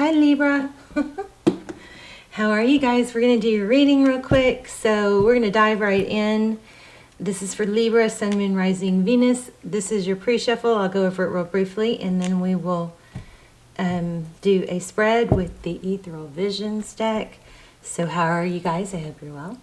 Hi Libra. How are you guys? We're going to do your reading real quick. So we're going to dive right in. This is for Libra, Sun, Moon, Rising, Venus. This is your pre-shuffle. I'll go over it real briefly and then we will do a spread with the Ethereal Visions deck. So how are you guys? I hope you're well.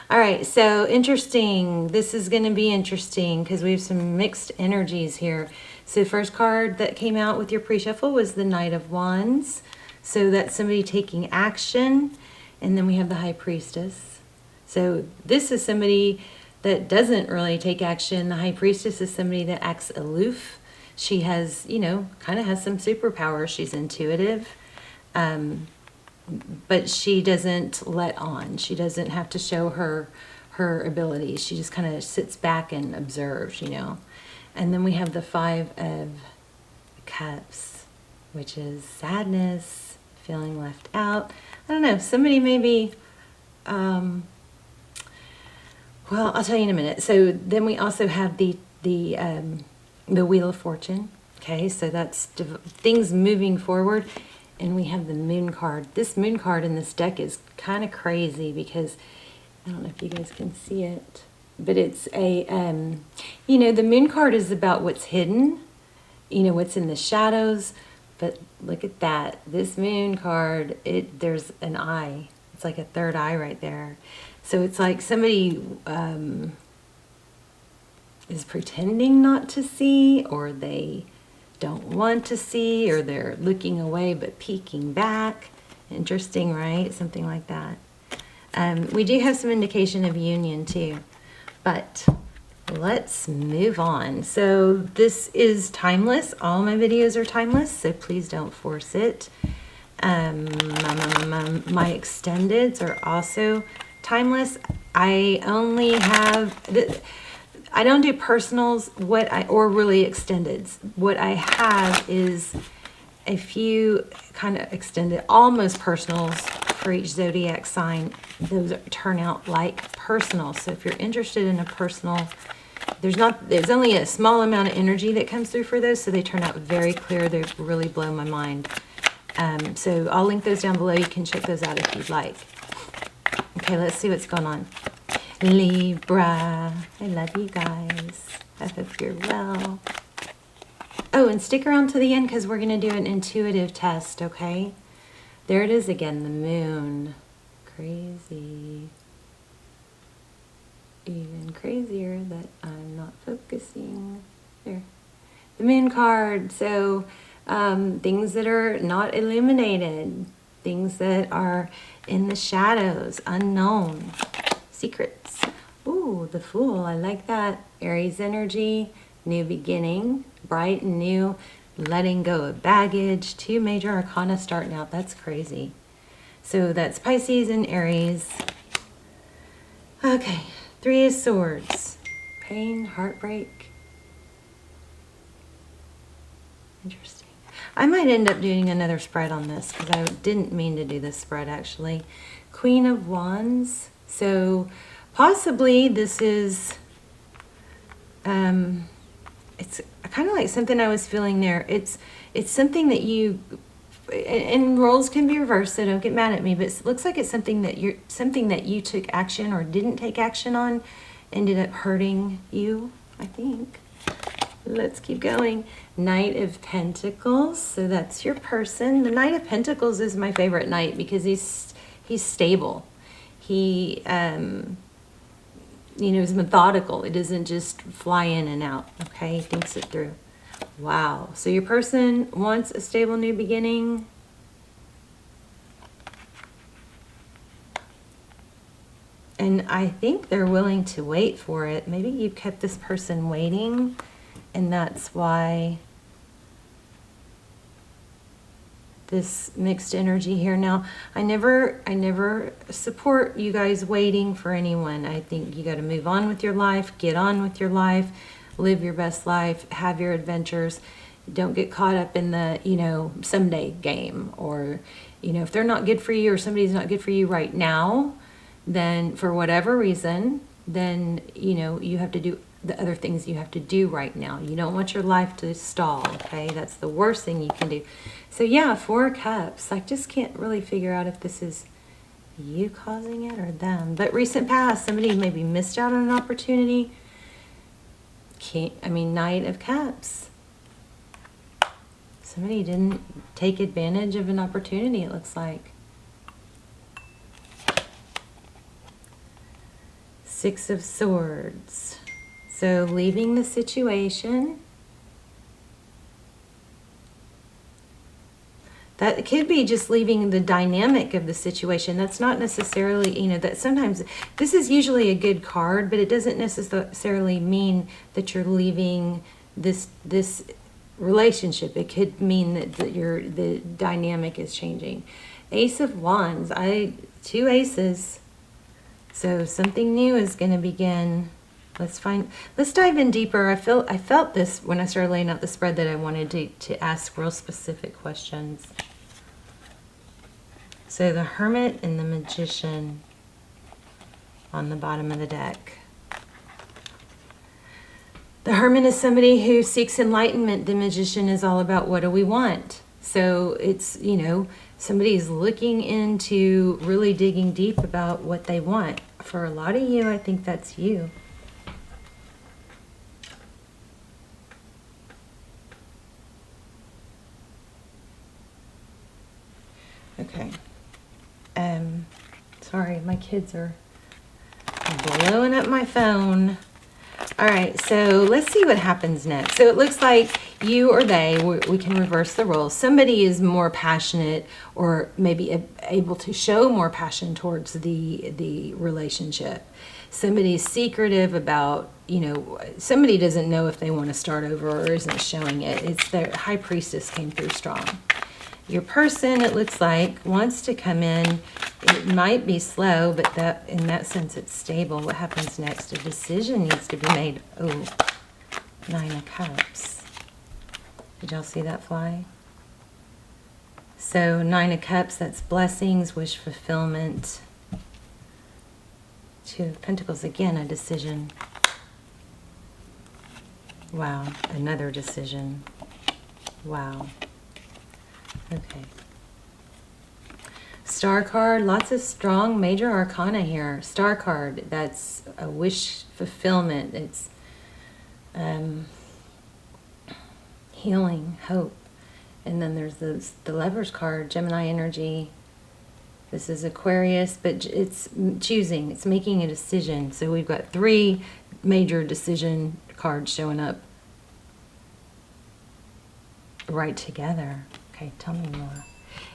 All right, so interesting. This is going to be interesting because we have some mixed energies here. So the first card that came out with your pre-shuffle was the Knight of Wands. So that's somebody taking action. And then we have the High Priestess. So this is somebody that doesn't really take action. The High Priestess is somebody that acts aloof. She has, you know, kind of has some superpowers. She's intuitive. But she doesn't let on. She doesn't have to show her abilities. She just kind of sits back and observes, you know. And then we have the Five of Cups, which is sadness, feeling left out. I don't know, somebody maybe, well, I'll tell you in a minute. So then we also have the Wheel of Fortune. Okay, so that's things moving forward. And we have the Moon card. This Moon card in this deck is kind of crazy because, I don't know if you guys can see it, but it's a, you know, the Moon card is about what's hidden, you know, what's in the shadows. But look at that. This Moon card, there's an eye. It's like a third eye right there. So it's like somebody is pretending not to see, or they don't want to see, or they're looking away but peeking back. Interesting, right? Something like that. We do have some indication of union too, but let's move on. So this is timeless. All my videos are timeless, so please don't force it. My extendeds are also timeless. I only have I don't do personals, or really extendeds. What I have is a few kind of extended, almost personals for each zodiac sign. Those turn out like personals. So if you're interested in a personal, there's only a small amount of energy that comes through for those, so they turn out very clear. They really blow my mind. So I'll link those down below. You can check those out if you'd like. Okay, let's see what's going on. Libra, I love you guys. I hope you're well. Oh, and stick around to the end because we're going to do an intuitive test, okay? There it is again, the Moon. Crazy. Even crazier that I'm not focusing. There. The Moon card. So, things that are not illuminated. Things that are in the shadows, unknown. Secrets. Ooh, the Fool. I like that. Aries energy, new beginning, bright and new, letting go of baggage. 2 major arcana starting out. That's crazy. So that's Pisces and Aries. Okay, 3 of Swords. Pain, heartbreak. Interesting. I might end up doing another spread on this because I didn't mean to do this spread actually. Queen of Wands. So possibly this is, it's kind of like something I was feeling there. It's something that you, and roles can be reversed, so don't get mad at me, but it looks like it's something that you took action or didn't take action on, ended up hurting you, I think. Let's keep going. Knight of Pentacles. So that's your person. The Knight of Pentacles is my favorite knight because he's stable. He, you know, is methodical. It doesn't just fly in and out, okay? He thinks it through. Wow. So your person wants a stable new beginning. And I think they're willing to wait for it. Maybe you've kept this person waiting, and that's why this mixed energy here. Now, I never support you guys waiting for anyone. I think you got to move on with your life, get on with your life, live your best life, have your adventures. Don't get caught up in the, you know, someday game, or, you know, if they're not good for you or somebody's not good for you right now, then for whatever reason, then, you know, you have to do the other things you have to do right now. You don't want your life to stall, okay? That's the worst thing you can do. So yeah, 4 of Cups. I just can't really figure out if this is you causing it or them. But recent past, somebody maybe missed out on an opportunity. Knight of Cups. Somebody didn't take advantage of an opportunity, it looks like. 6 of Swords. So leaving the situation. That could be just leaving the dynamic of the situation. That's not necessarily, that sometimes, this is usually a good card, but it doesn't necessarily mean that you're leaving this relationship. It could mean that the dynamic is changing. Ace of Wands. 2 aces. So something new is going to begin. Let's dive in deeper. I felt this when I started laying out the spread, that I wanted to ask real specific questions. So the Hermit and the Magician on the bottom of the deck. The Hermit is somebody who seeks enlightenment. The Magician is all about, what do we want? So it's, somebody's looking into really digging deep about what they want. For a lot of you, I think that's you. Okay. Sorry, my kids are blowing up my phone. All right, so let's see what happens next. So it looks like you or they, we can reverse the roles. Somebody is more passionate, or maybe able to show more passion towards the relationship. Somebody's secretive about, somebody doesn't know if they want to start over or isn't showing it. It's the High Priestess came through strong. Your person, it looks like, wants to come in. It might be slow, but in that sense, it's stable. What happens next? A decision needs to be made. Oh, 9 of Cups. Did y'all see that fly? So 9 of Cups, that's blessings, wish fulfillment. 2 of Pentacles, again, a decision. Wow, another decision. Wow. Okay. Star card, lots of strong major arcana here. Star card, that's a wish fulfillment. It's healing, hope. And then there's the Lovers card, Gemini energy. This is Aquarius, but it's choosing. It's making a decision. So we've got 3 major decision cards showing up right together. Okay, tell me more.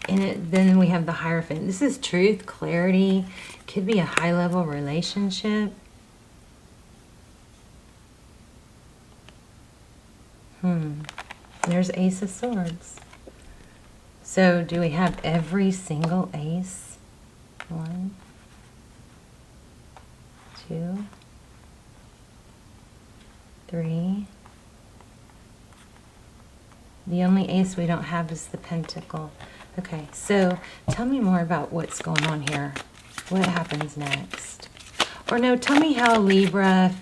And then we have the Hierophant. This is truth, clarity. Could be a high-level relationship. There's Ace of Swords. So do we have every single ace? 1, 2, 3. The only ace we don't have is the Pentacle. Okay, so tell me more about what's going on here. What happens next? Or no, tell me how Libra,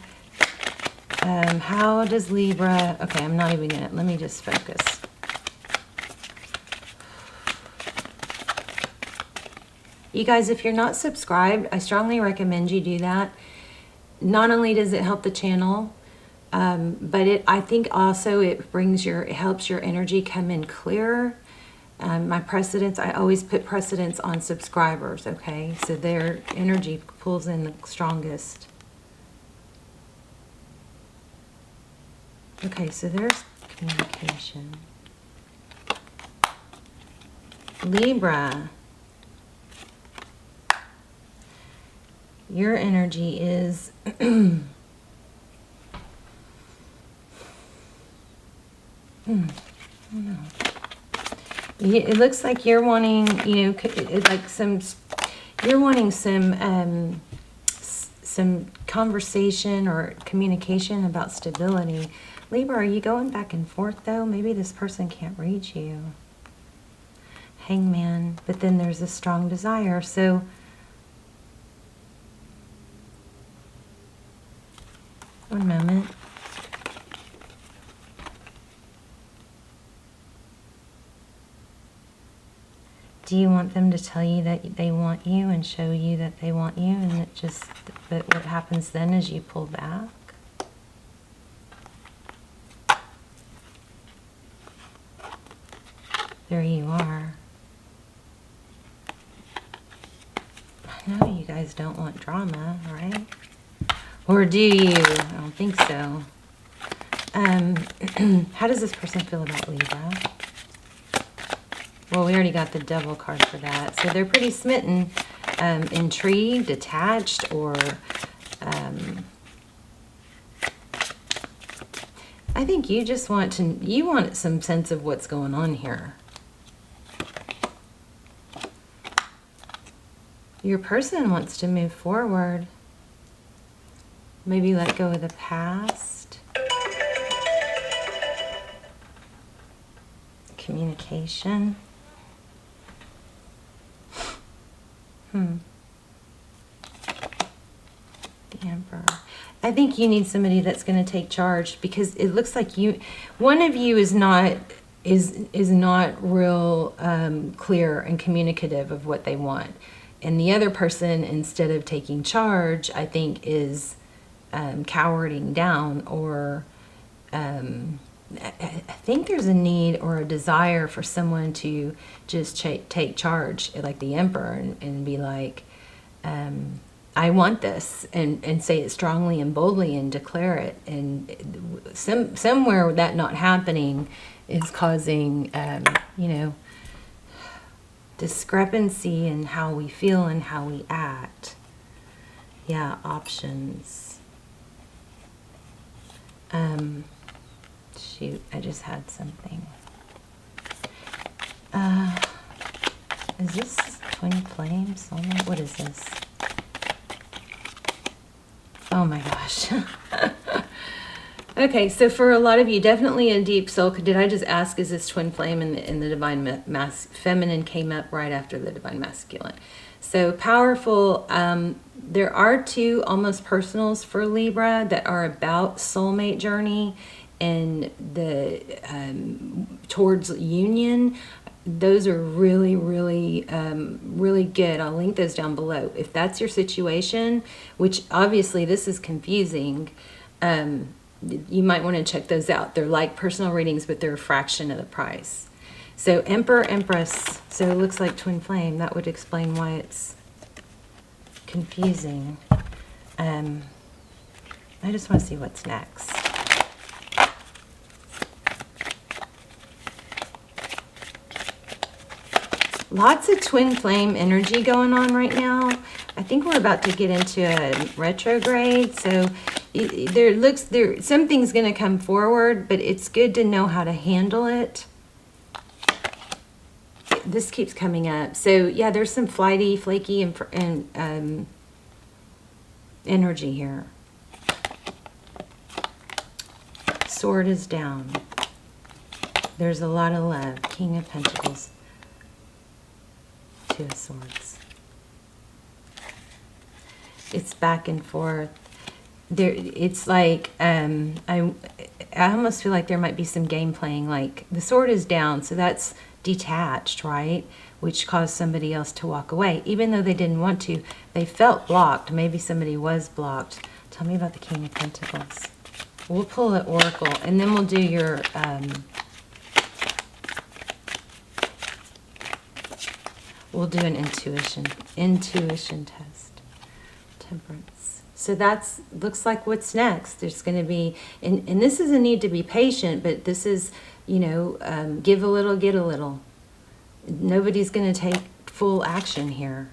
how does Libra, okay, I'm not even gonna, let me just focus. You guys, if you're not subscribed, I strongly recommend you do that. Not only does it help the channel, but I think also it helps your energy come in clearer. My precedence, I always put precedence on subscribers, okay? So their energy pulls in the strongest. Okay, so there's communication. Libra. Your energy is I don't know. It looks like you're wanting, you're wanting some conversation or communication about stability. Libra, are you going back and forth though? Maybe this person can't reach you. Hangman, but then there's a strong desire. So one moment. Do you want them to tell you that they want you and show you that they want you, and it just, but what happens then is you pull back? There you are. I know you guys don't want drama, right? Or do you? I don't think so. How does this person feel about Libra? Well, we already got the Devil card for that. So they're pretty smitten, intrigued, attached, or I think you just want some sense of what's going on here. Your person wants to move forward. Maybe let go of the past. Communication. The Emperor. I think you need somebody that's going to take charge, because it looks like one of you is not real clear and communicative of what they want. And the other person, instead of taking charge, I think is cowering down, or I think there's a need or a desire for someone to just take charge, like the Emperor, and be like, I want this, and say it strongly and boldly and declare it. And somewhere that not happening is causing, discrepancy in how we feel and how we act. Yeah, options. Shoot, I just had something. Is this twin flame soulmate? What is this? Oh my gosh. Okay, so for a lot of you, definitely a deep soul. Did I just ask, is this twin flame, and the divine feminine came up right after the divine masculine? So powerful. There are two almost personals for Libra that are about soulmate journey and the towards union. Those are really, really, really good. I'll link those down below. If that's your situation, which obviously this is confusing, you might want to check those out. They're like personal readings, but they're a fraction of the price. So Emperor, Empress. So it looks like twin flame. That would explain why it's confusing. I just want to see what's next. Lots of twin flame energy going on right now. I think we're about to get into a retrograde, so something's going to come forward, but it's good to know how to handle it. This keeps coming up. So yeah, there's some flighty, flaky, and energy here. Sword is down. There's a lot of love. King of Pentacles. Two of Swords. It's back and forth. There, it's like I almost feel like there might be some game playing. Like the sword is down, so that's detached, right? Which caused somebody else to walk away, even though they didn't want to. They felt blocked. Maybe somebody was blocked. Tell me about the King of Pentacles. We'll pull an oracle, and then we'll do your we'll do an intuition test. Temperance. So that's looks like what's next. There's going to be, and this is a need to be patient, but this is, give a little, get a little. Nobody's going to take full action here.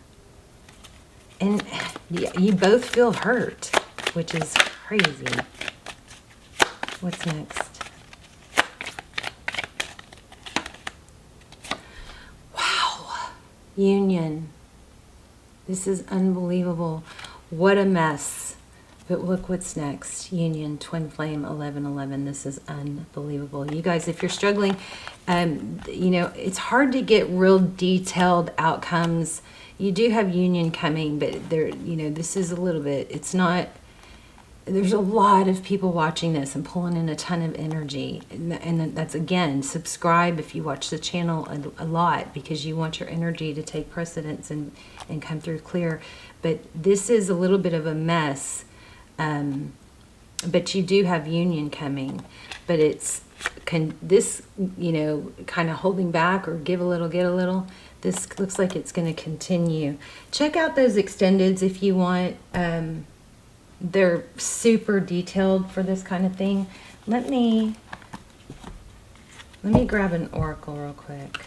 And you both feel hurt, which is crazy. What's next? Union. This is unbelievable. What a mess. But look what's next. Union, twin flame, 1111. This is unbelievable. You guys, if you're struggling, it's hard to get real detailed outcomes. You do have union coming, but this is a little bit, it's not, there's a lot of people watching this and pulling in a ton of energy. And that's, again, subscribe if you watch the channel a lot, because you want your energy to take precedence and come through clear. But this is a little bit of a mess. But you do have union coming. But it's this, you know, kind of holding back or give a little, get a little. This looks like it's going to continue. Check out those extendeds if you want. They're super detailed for this kind of thing. Let me grab an oracle real quick.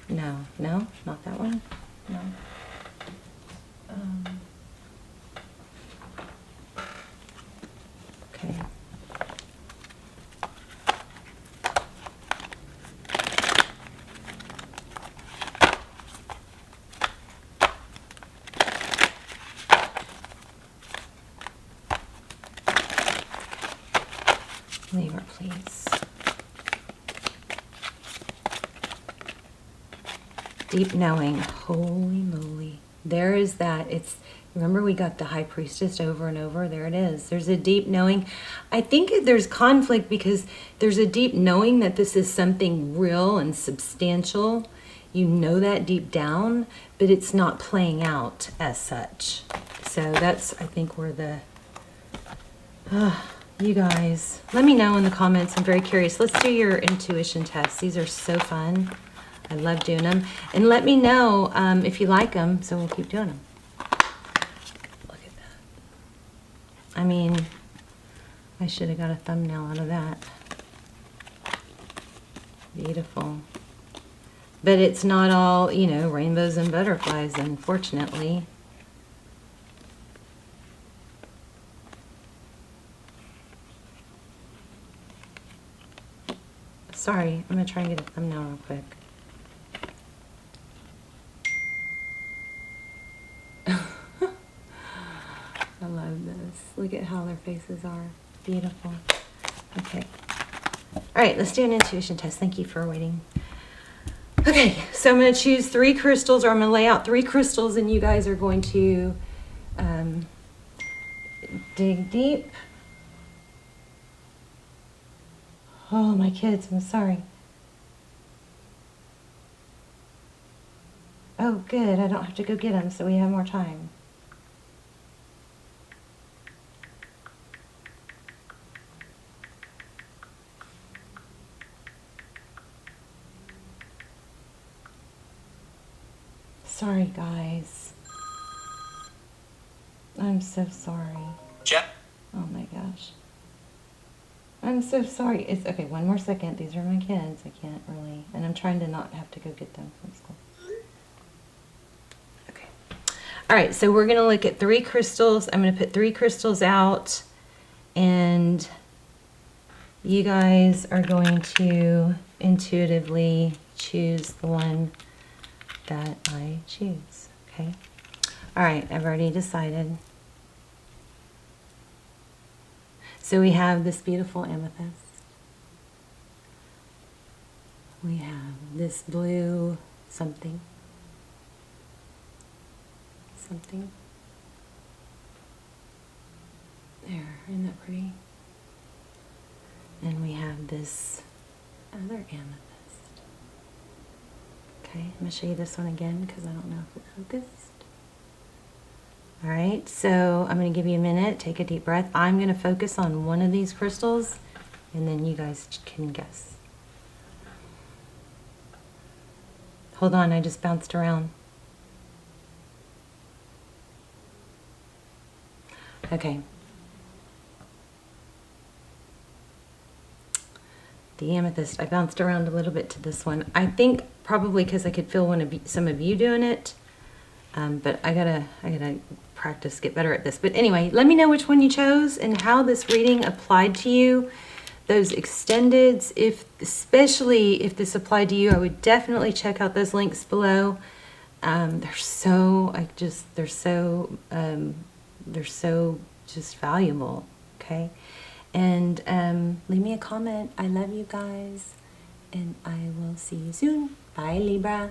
No, not that one. No. Okay. Libra, please. Deep knowing. Holy moly. There is that. It's, remember we got the High Priestess over and over. There it is. There's a deep knowing. I think there's conflict because there's a deep knowing that this is something real and substantial. You know that deep down, but it's not playing out as such. So that's, I think, where the... you guys, let me know in the comments. I'm very curious. Let's do your intuition tests. These are so fun. I love doing them. And let me know if you like them, so we'll keep doing them. Look at that. I mean, I should have got a thumbnail out of that. Beautiful. But it's not all, you know, rainbows and butterflies, unfortunately. Sorry, I'm going to try and get a thumbnail real quick. I love this. Look at how their faces are. Beautiful. Okay. All right, let's do an intuition test. Thank you for waiting. Okay, so I'm going to choose 3 crystals, or I'm going to lay out 3 crystals, and you guys are going to dig deep. Oh, my kids, I'm sorry. Oh, good. I don't have to go get them, so we have more time. Sorry, guys. I'm so sorry. Check. Oh, my gosh. I'm so sorry. It's okay. One more second. These are my kids. I can't really, and I'm trying to not have to go get them from school. Okay. All right. So we're going to look at 3 crystals. I'm going to put 3 crystals out, and you guys are going to intuitively choose the one that I choose. Okay. All right. I've already decided. So we have this beautiful amethyst. We have this blue something. Something. There, isn't that pretty? And we have this other amethyst. Okay, I'm going to show you this one again because I don't know if it focused. All right, so I'm going to give you a minute. Take a deep breath. I'm going to focus on one of these crystals, and then you guys can guess. Hold on, I just bounced around. Okay. The amethyst. I bounced around a little bit to this one. I think probably because I could feel some of you doing it. But I gotta practice, get better at this. But anyway, let me know which one you chose and how this reading applied to you. Those extendeds, especially if this applied to you, I would definitely check out those links below. They're so just valuable. Okay, and leave me a comment. I love you guys, and I will see you soon. Bye, Libra.